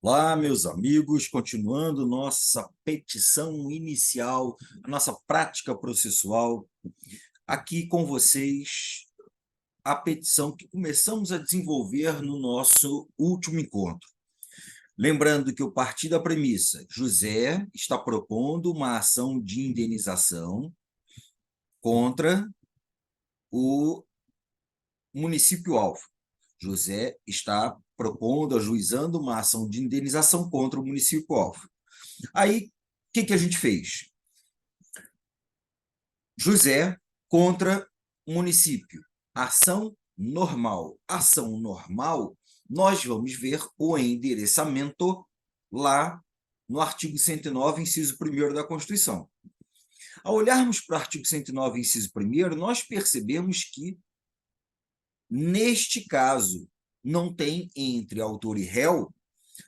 Olá, meus amigos, continuando nossa petição inicial, a nossa prática processual, aqui com vocês, a petição que começamos a desenvolver no nosso último encontro. Lembrando que eu parti da premissa, José está propondo uma ação de indenização contra o município-alvo. José está propondo, ajuizando uma ação de indenização contra o município-alvo. Aí, o que a gente fez? José contra município. Ação normal. Ação normal, nós vamos ver o endereçamento lá no artigo 109, inciso 1º da Constituição. Ao olharmos para o artigo 109, inciso 1º, nós percebemos que, neste caso, não tem entre autor e réu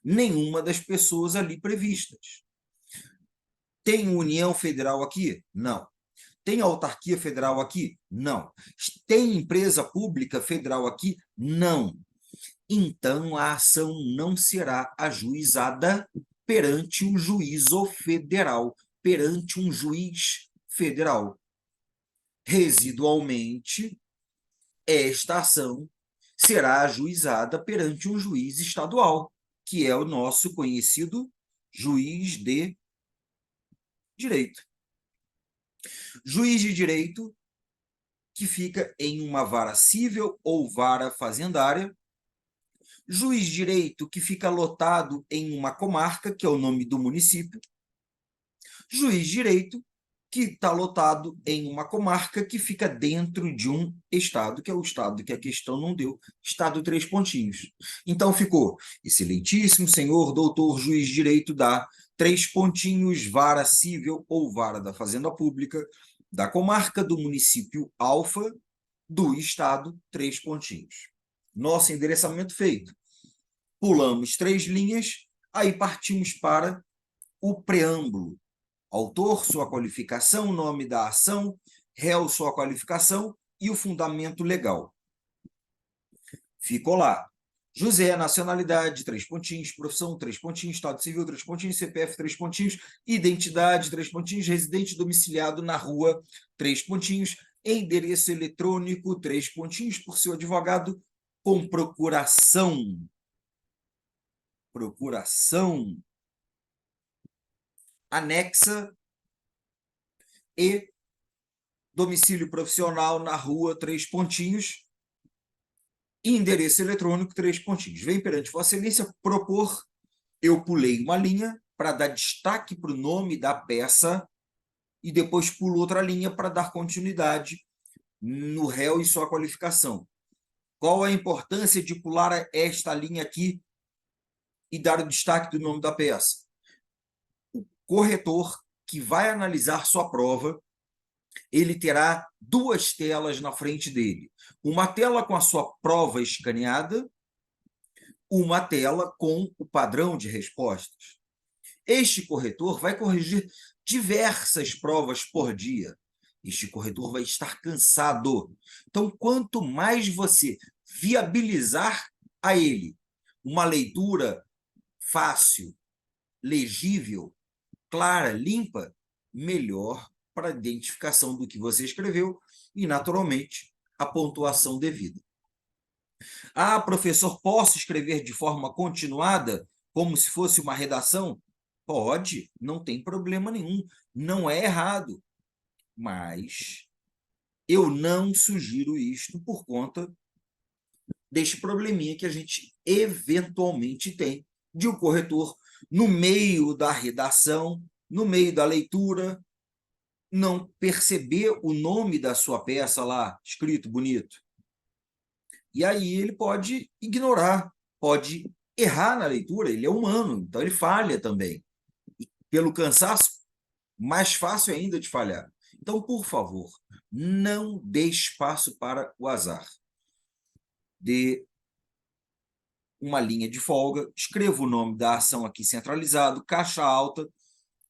nenhuma das pessoas ali previstas. Tem União Federal aqui? Não. Tem autarquia federal aqui? Não. Tem empresa pública federal aqui? Não. Então, a ação não será ajuizada perante um juízo federal, perante um juiz federal. Residualmente, esta ação será ajuizada perante um juiz estadual, que é o nosso conhecido juiz de direito. Juiz de direito que fica em uma vara cível ou vara fazendária, juiz de direito que fica lotado em uma comarca, que é o nome do município, juiz de direito que está lotado em uma comarca que fica dentro de um estado, que é o estado que a questão não deu, estado 3 pontinhos. Então ficou, excelentíssimo senhor doutor juiz de direito da 3 pontinhos, vara cível ou vara da fazenda pública, da comarca do município Alfa, do estado 3 pontinhos. Nosso endereçamento feito. Pulamos 3 linhas, aí partimos para o preâmbulo. Autor, sua qualificação, nome da ação, réu, sua qualificação e o fundamento legal. Ficou lá. José, nacionalidade, 3 pontinhos, profissão, 3 pontinhos, estado civil, 3 pontinhos, CPF, 3 pontinhos, identidade, 3 pontinhos, residente domiciliado na rua, 3 pontinhos, endereço eletrônico, 3 pontinhos, por seu advogado, com procuração. Procuração anexa e domicílio profissional na rua, 3 pontinhos, endereço eletrônico, 3 pontinhos. Vem perante Vossa Excelência propor, eu pulei uma linha para dar destaque para o nome da peça e depois pulo outra linha para dar continuidade no réu e sua qualificação. Qual a importância de pular esta linha aqui e dar o destaque do nome da peça? O corretor que vai analisar sua prova, ele terá 2 telas na frente dele. Uma tela com a sua prova escaneada, uma tela com o padrão de respostas. Este corretor vai corrigir diversas provas por dia. Este corretor vai estar cansado. Então, quanto mais você viabilizar a ele uma leitura fácil, legível, clara, limpa, melhor para a identificação do que você escreveu e, naturalmente, a pontuação devida. Ah, professor, posso escrever de forma continuada, como se fosse uma redação? Pode, não tem problema nenhum, não é errado. Mas eu não sugiro isto por conta deste probleminha que a gente eventualmente tem de o corretor, no meio da redação, no meio da leitura, não perceber o nome da sua peça lá, escrito bonito. E aí ele pode ignorar, pode errar na leitura, ele é humano, então ele falha também. E pelo cansaço, mais fácil ainda de falhar. Então, por favor, não dê espaço para o azar. Dê uma linha de folga, escreva o nome da ação aqui centralizado, caixa alta,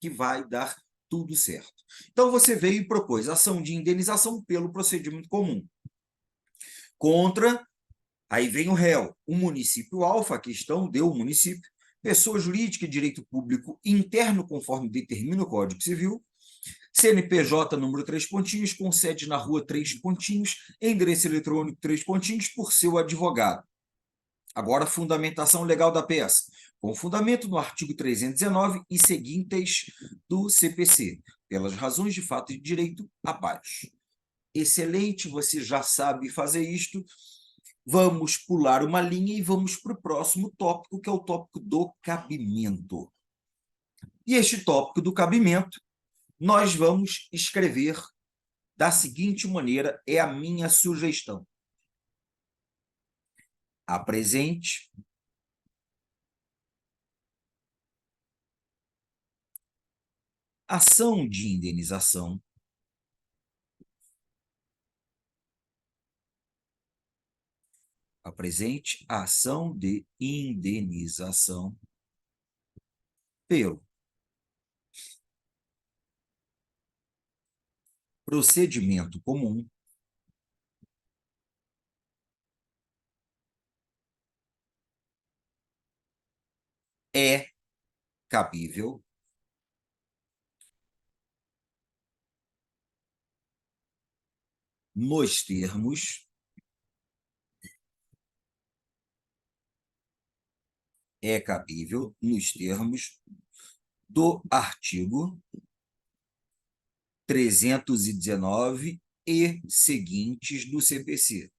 que vai dar tudo certo. Então, você veio e propôs ação de indenização pelo procedimento comum. Contra, aí vem o réu, o município alfa, a questão deu o município, pessoa jurídica de direito público interno, conforme determina o Código Civil, CNPJ número 3 pontinhos, com sede na rua 3 pontinhos, endereço eletrônico 3 pontinhos, por seu advogado. Agora, fundamentação legal da peça. Com fundamento no artigo 319 e seguintes do CPC, pelas razões de fato e de direito abaixo. Excelente, você já sabe fazer isto. Vamos pular uma linha e vamos para o próximo tópico, que é o tópico do cabimento. E este tópico do cabimento, nós vamos escrever da seguinte maneira, é a minha sugestão. Apresente ação de indenização apresente a ação de indenização pelo procedimento comum é cabível nos termos do artigo 319 e seguintes do CPC.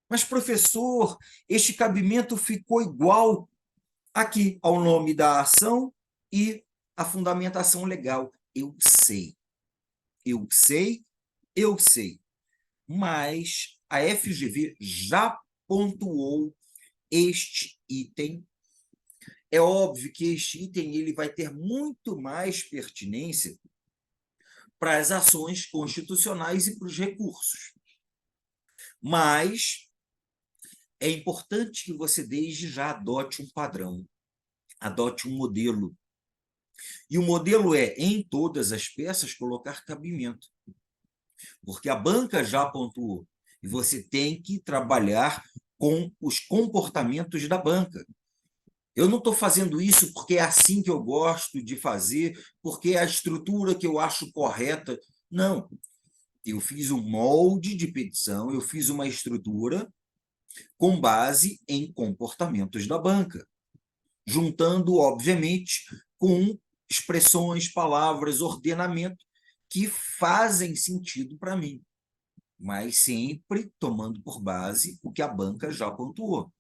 Mas, professor, este cabimento ficou igual aqui ao nome da ação e a fundamentação legal. Eu sei, eu sei, eu sei. Mas a FGV já pontuou este item. É óbvio que este item ele vai ter muito mais pertinência para as ações constitucionais e para os recursos. Mas é importante que você desde já adote um padrão, adote um modelo. E o modelo é, em todas as peças, colocar cabimento. Porque a banca já pontuou. E você tem que trabalhar com os comportamentos da banca. Eu não estou fazendo isso porque é assim que eu gosto de fazer, porque é a estrutura que eu acho correta. Não. Eu fiz um molde de petição, eu fiz uma estrutura com base em comportamentos da banca, juntando, obviamente, com expressões, palavras, ordenamento que fazem sentido para mim, mas sempre tomando por base o que a banca já pontuou.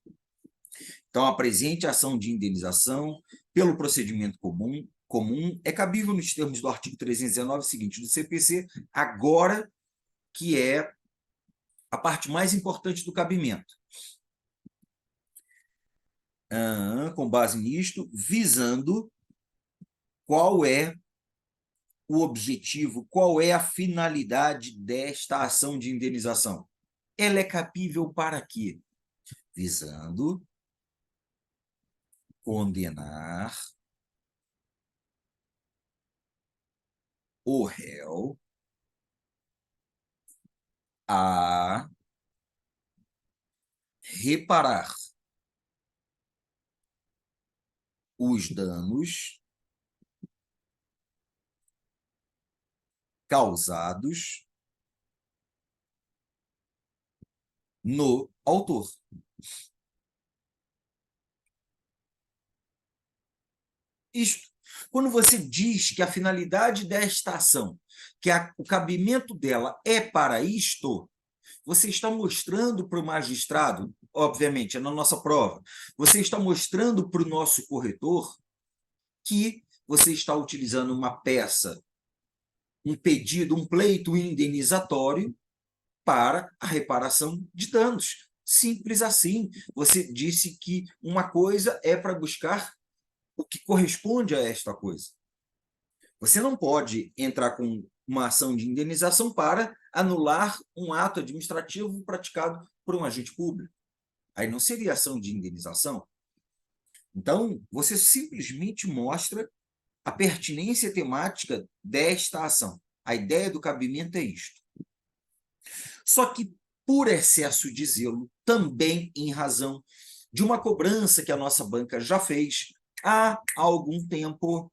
Então, apresente a ação de indenização pelo procedimento comum é cabível nos termos do artigo 319 seguinte do CPC, agora que é a parte mais importante do cabimento. Com base nisto, visando qual é o objetivo, qual é a finalidade desta ação de indenização. Ela é cabível para quê? Visando condenar o réu a reparar os danos causados no autor. Isto, quando você diz que a finalidade desta ação, que o cabimento dela é para isto, você está mostrando para o magistrado, obviamente, é na nossa prova, você está mostrando para o nosso corretor que você está utilizando uma peça, um pedido, um pleito indenizatório para a reparação de danos. Simples assim. Você disse que uma coisa é para buscar o que corresponde a esta coisa. Você não pode entrar com uma ação de indenização para anular um ato administrativo praticado por um agente público. Aí não seria ação de indenização. Então, você simplesmente mostra a pertinência temática desta ação. A ideia do cabimento é isto. Só que, por excesso de zelo, também em razão de uma cobrança que a nossa banca já fez há algum tempo,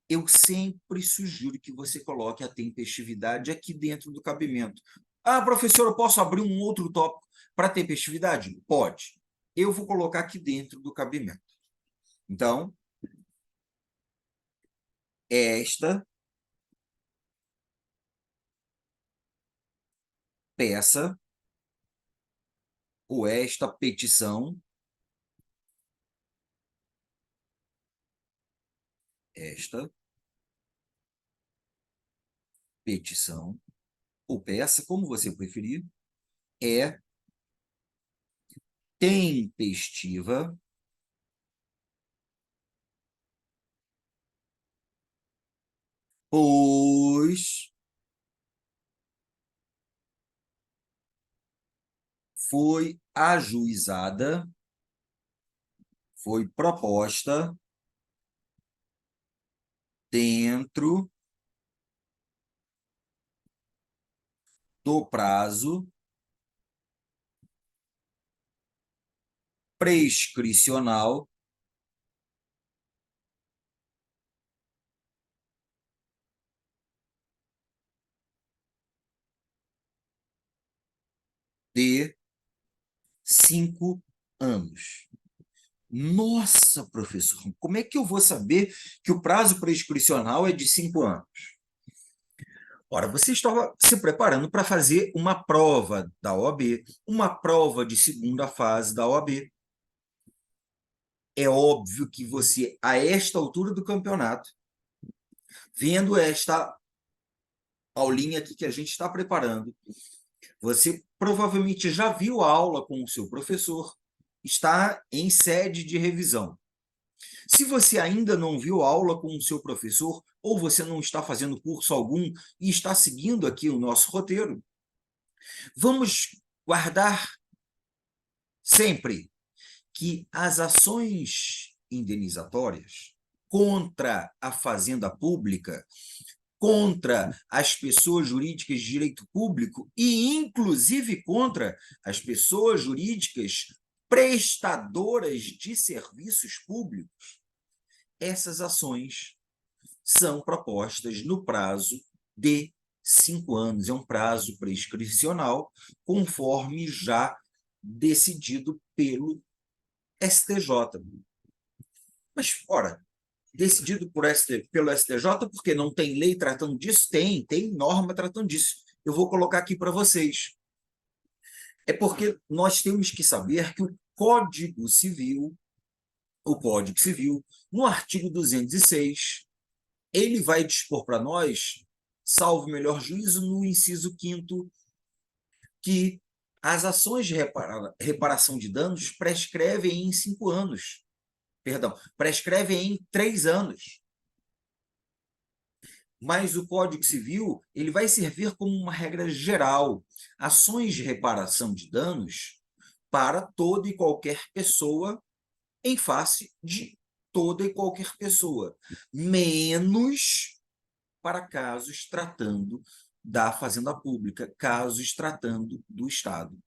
eu sempre sugiro que você coloque a tempestividade aqui dentro do cabimento. Ah, professor, eu posso abrir um outro tópico para tempestividade? Pode. Eu vou colocar aqui dentro do cabimento. Então, esta peça ou esta petição, esta petição, ou peça, como você preferir, é tempestiva, pois foi ajuizada, foi proposta dentro do prazo prescricional de 5 anos. Nossa, professor, como é que eu vou saber que o prazo prescricional é de 5 anos? Ora, você estava se preparando para fazer uma prova da OAB, uma prova de segunda fase da OAB. É óbvio que você, a esta altura do campeonato, vendo esta aulinha aqui que a gente está preparando, você provavelmente já viu a aula com o seu professor, está em sede de revisão. Se você ainda não viu a aula com o seu professor, ou você não está fazendo curso algum e está seguindo aqui o nosso roteiro, vamos guardar sempre que as ações indenizatórias contra a fazenda pública, contra as pessoas jurídicas de direito público e, inclusive, contra as pessoas jurídicas prestadoras de serviços públicos, essas ações são propostas no prazo de 5 anos. É um prazo prescricional, conforme já decidido pelo STJ. Mas, ora, decidido pelo STJ, porque não tem lei tratando disso? Tem norma tratando disso. Eu vou colocar aqui para vocês. É porque nós temos que saber que o Código Civil, no artigo 206, ele vai dispor para nós, salvo melhor juízo, no inciso 5º, que as ações de reparação de danos prescrevem em 5 anos. Perdão, prescrevem em 3 anos. Mas o Código Civil ele vai servir como uma regra geral. Ações de reparação de danos para toda e qualquer pessoa em face de toda e qualquer pessoa, menos para casos tratando da fazenda pública, casos tratando do Estado.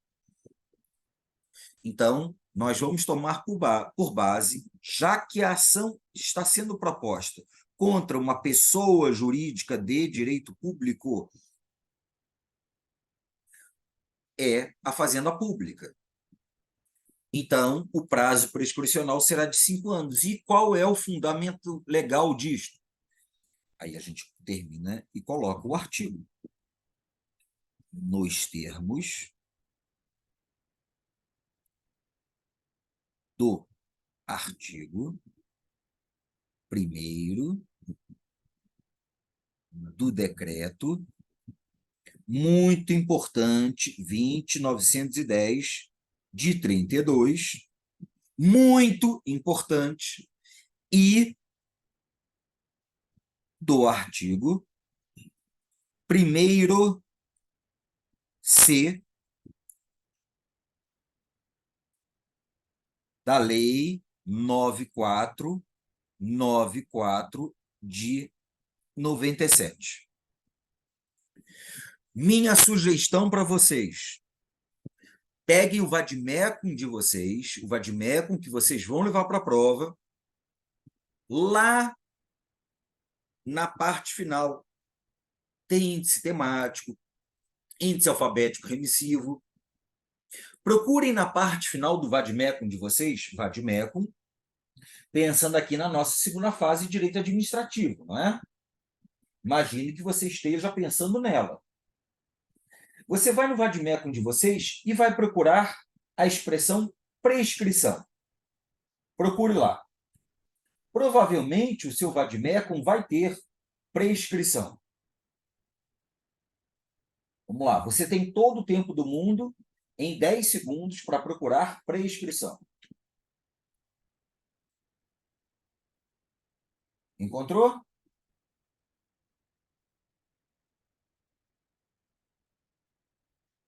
Então, nós vamos tomar por base, já que a ação está sendo proposta contra uma pessoa jurídica de direito público, é a fazenda pública. Então, o prazo prescricional será de 5 anos. E qual é o fundamento legal disto? Aí a gente termina e coloca o artigo. Nos termos do artigo 1º do decreto, muito importante, 20.910, de 32, muito importante, e do artigo 1º C da Lei 9494 de 97. Minha sugestão para vocês: peguem o vade-mecum de vocês, o vade-mecum que vocês vão levar para a prova, lá na parte final. Tem índice temático, índice alfabético remissivo. Procurem na parte final do vade-mecum de vocês, vade-mecum, pensando aqui na nossa segunda fase, direito administrativo, não é? Imagine que você esteja pensando nela. Você vai no vade-mecum de vocês e vai procurar a expressão prescrição. Procure lá. Provavelmente o seu vade-mecum vai ter prescrição. Vamos lá, você tem todo o tempo do mundo em 10 segundos para procurar prescrição. Encontrou?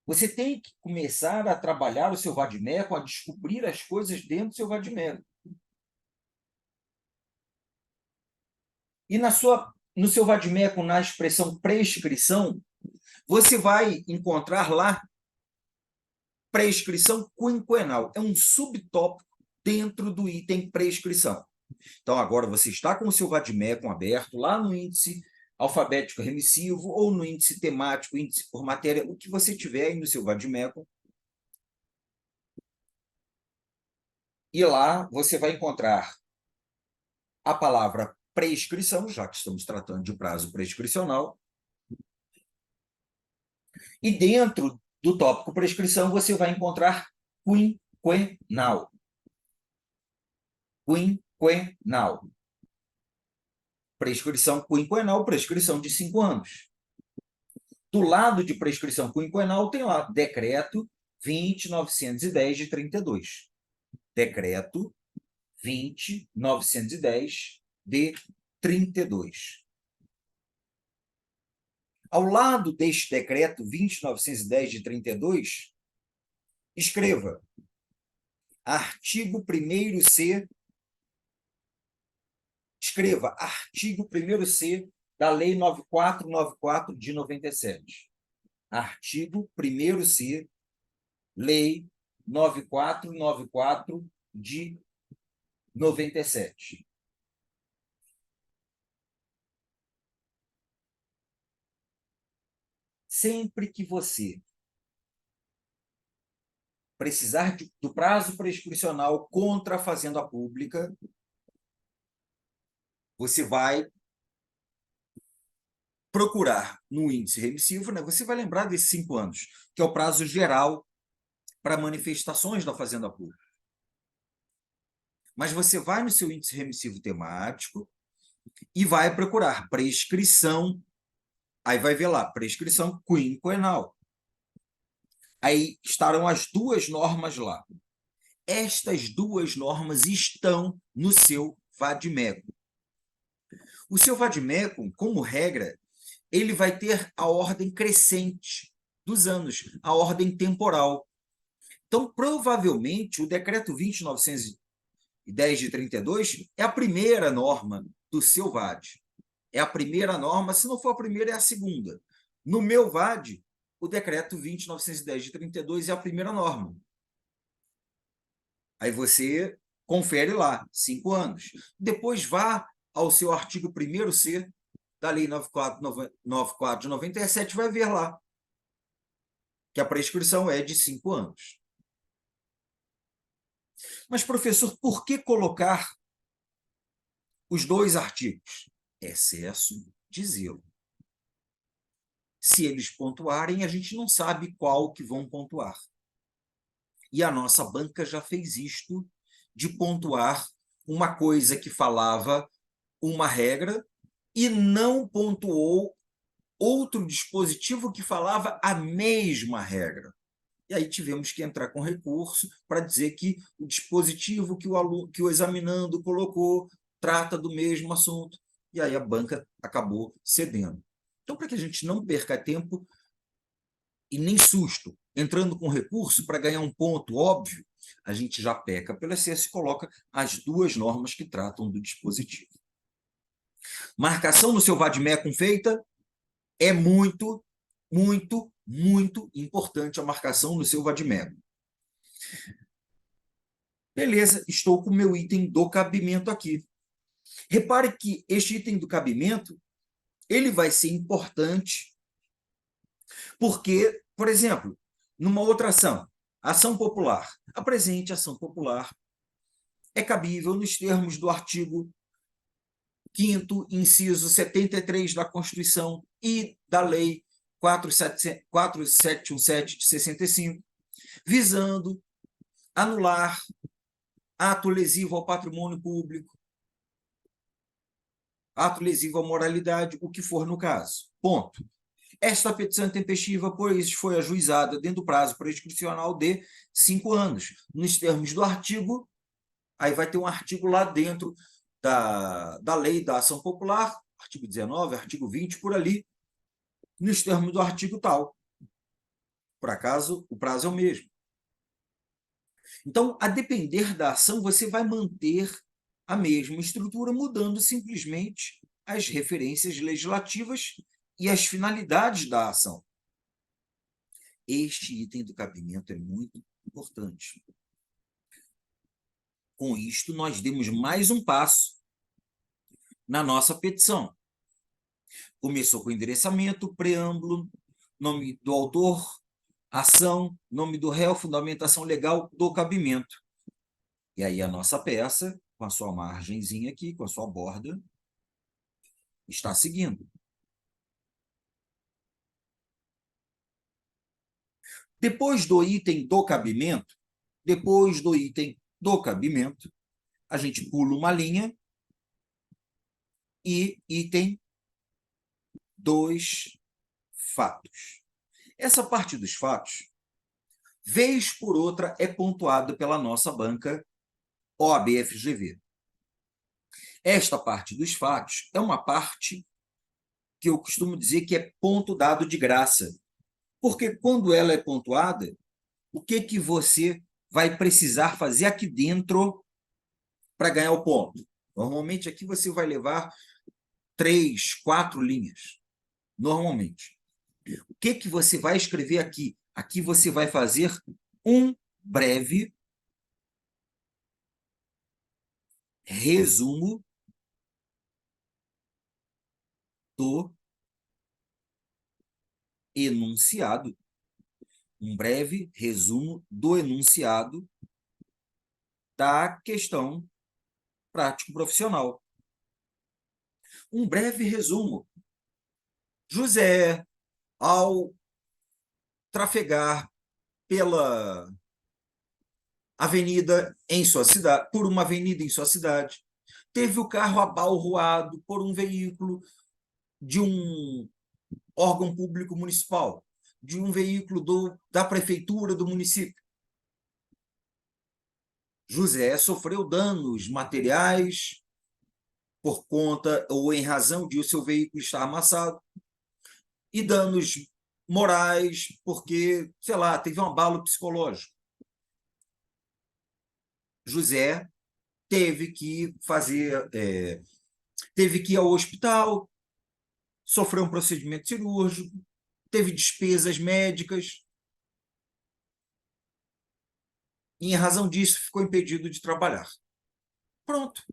Você tem que começar a trabalhar o seu vade-mecum, a descobrir as coisas dentro do seu vade-mecum. E no seu vade-mecum, na expressão prescrição, você vai encontrar lá prescrição quinquenal. É um subtópico dentro do item prescrição. Então, agora você está com o seu vade-mecum aberto lá no índice alfabético remissivo ou no índice temático, índice por matéria, o que você tiver aí no seu vade-mecum. E lá você vai encontrar a palavra prescrição, já que estamos tratando de prazo prescricional. E dentro do tópico prescrição, você vai encontrar quinquenal. Quinquenal. Prescrição quinquenal, prescrição de 5 anos. Do lado de prescrição quinquenal tem lá Decreto 20.910 de 32. Decreto 20.910 de 32. Ao lado deste decreto 20.910 de 32, escreva artigo 1º-C, escreva artigo 1º-C da Lei 9494 de 97. Artigo 1º-C, Lei 9494 de 97. Sempre que você precisar do prazo prescricional contra a Fazenda Pública, você vai procurar no índice remissivo, né? Você vai lembrar desses 5 anos, que é o prazo geral para manifestações da Fazenda Pública. Mas você vai no seu índice remissivo temático e vai procurar prescrição, aí vai ver lá, prescrição quinquenal. Aí estarão as duas normas lá. Estas duas normas estão no seu vade-mecum. O seu vade-mecum, como regra, ele vai ter a ordem crescente dos anos, a ordem temporal. Então, provavelmente, o decreto 20.910 de 32 é a primeira norma do seu VAD. É a primeira norma, se não for a primeira, é a segunda. No meu VAD, o decreto 20.910 de 32 é a primeira norma. Aí você confere lá, 5 anos. Depois vá ao seu artigo 1º-C da Lei 9494 de 97, vai ver lá que a prescrição é de 5 anos. Mas, professor, por que colocar os dois artigos? Excesso de zelo. Se eles pontuarem, a gente não sabe qual que vão pontuar. E a nossa banca já fez isto, de pontuar uma coisa que falava uma regra e não pontuou outro dispositivo que falava a mesma regra. E aí tivemos que entrar com recurso para dizer que o dispositivo que o examinando colocou trata do mesmo assunto. E aí a banca acabou cedendo. Então, para que a gente não perca tempo e nem susto, entrando com recurso para ganhar um ponto óbvio, a gente já peca pelo excesso e coloca as duas normas que tratam do dispositivo. Marcação no seu vade-mecum feita é muito Muito, muito importante a marcação no seu vademecum. Beleza, estou com o meu item do cabimento aqui. Repare que este item do cabimento, ele vai ser importante porque, por exemplo, numa outra ação popular, a presente ação popular é cabível nos termos do artigo 5º, inciso 73 da Constituição e da Lei 4717 de 65, visando anular ato lesivo ao patrimônio público, ato lesivo à moralidade, o que for no caso. Ponto. Esta petição é tempestiva, pois foi ajuizada dentro do prazo prescricional de 5 anos. Nos termos do artigo, aí vai ter um artigo lá dentro da lei da ação popular, artigo 19, artigo 20, por ali, nos termos do artigo tal. Por acaso, o prazo é o mesmo. Então, a depender da ação, você vai manter a mesma estrutura, mudando simplesmente as referências legislativas e as finalidades da ação. Este item do cabimento é muito importante. Com isto, nós demos mais um passo na nossa petição. Começou com endereçamento, preâmbulo, nome do autor, ação, nome do réu, fundamentação legal do cabimento. E aí a nossa peça, com a sua margenzinha aqui, com a sua borda, está seguindo. Depois do item do cabimento, a gente pula uma linha e item dos fatos. Essa parte dos fatos, vez por outra, é pontuada pela nossa banca OAB-FGV. Esta parte dos fatos é uma parte que eu costumo dizer que é ponto dado de graça, porque quando ela é pontuada, o que você vai precisar fazer aqui dentro para ganhar o ponto? Normalmente aqui você vai levar 3, 4 linhas, normalmente. O que você vai escrever aqui? Aqui você vai fazer um breve resumo do enunciado. Um breve resumo do enunciado da questão prático-profissional. Um breve resumo. José, ao trafegar pela avenida em sua cidade, por uma avenida em sua cidade, teve o carro abalroado por um veículo de um órgão público municipal, de um veículo da prefeitura do município. José sofreu danos materiais por conta ou em razão de o seu veículo estar amassado e danos morais porque, sei lá, teve um abalo psicológico. José teve que teve que ir ao hospital, sofreu um procedimento cirúrgico, teve despesas médicas, e em razão disso ficou impedido de trabalhar. Pronto.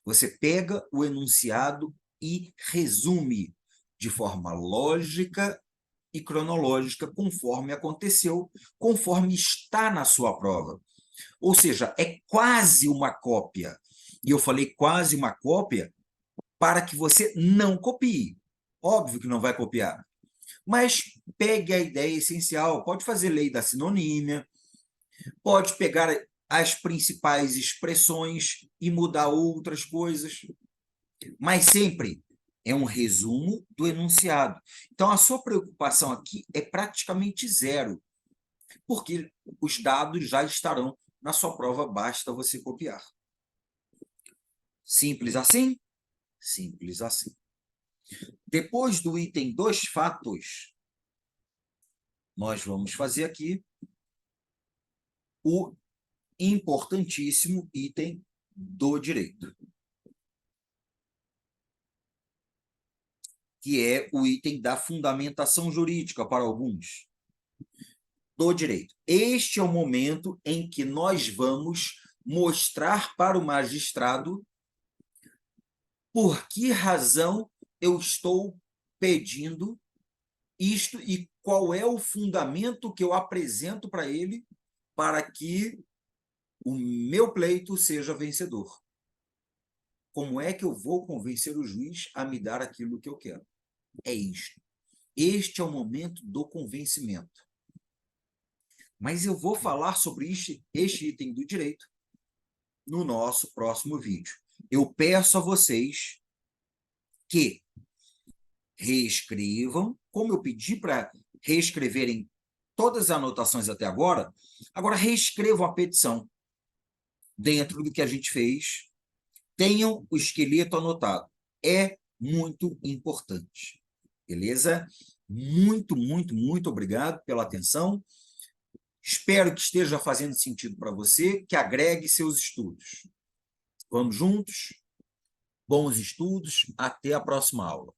Você pega o enunciado e resume de forma lógica e cronológica, conforme aconteceu, conforme está na sua prova. Ou seja, é quase uma cópia. E eu falei quase uma cópia para que você não copie. Óbvio que não vai copiar. Mas pegue a ideia essencial. Pode fazer lei da sinonímia, pode pegar as principais expressões e mudar outras coisas, mas sempre é um resumo do enunciado. Então, a sua preocupação aqui é praticamente zero, porque os dados já estarão na sua prova, basta você copiar. Simples assim? Simples assim. Depois do item dos fatos, nós vamos fazer aqui o importantíssimo item do direito. que é o item da fundamentação jurídica para alguns do direito. Este é o momento em que nós vamos mostrar para o magistrado por que razão eu estou pedindo isto e qual é o fundamento que eu apresento para ele para que o meu pleito seja vencedor. Como é que eu vou convencer o juiz a me dar aquilo que eu quero? É isto. Este é o momento do convencimento. Mas eu vou falar sobre este item do direito no nosso próximo vídeo. Eu peço a vocês que reescrevam, como eu pedi para reescreverem todas as anotações até agora, agora reescrevam a petição dentro do que a gente fez, tenham o esqueleto anotado. É muito importante. Beleza? Muito, muito, muito obrigado pela atenção. Espero que esteja fazendo sentido para você, que agregue seus estudos. Vamos juntos? Bons estudos. Até a próxima aula.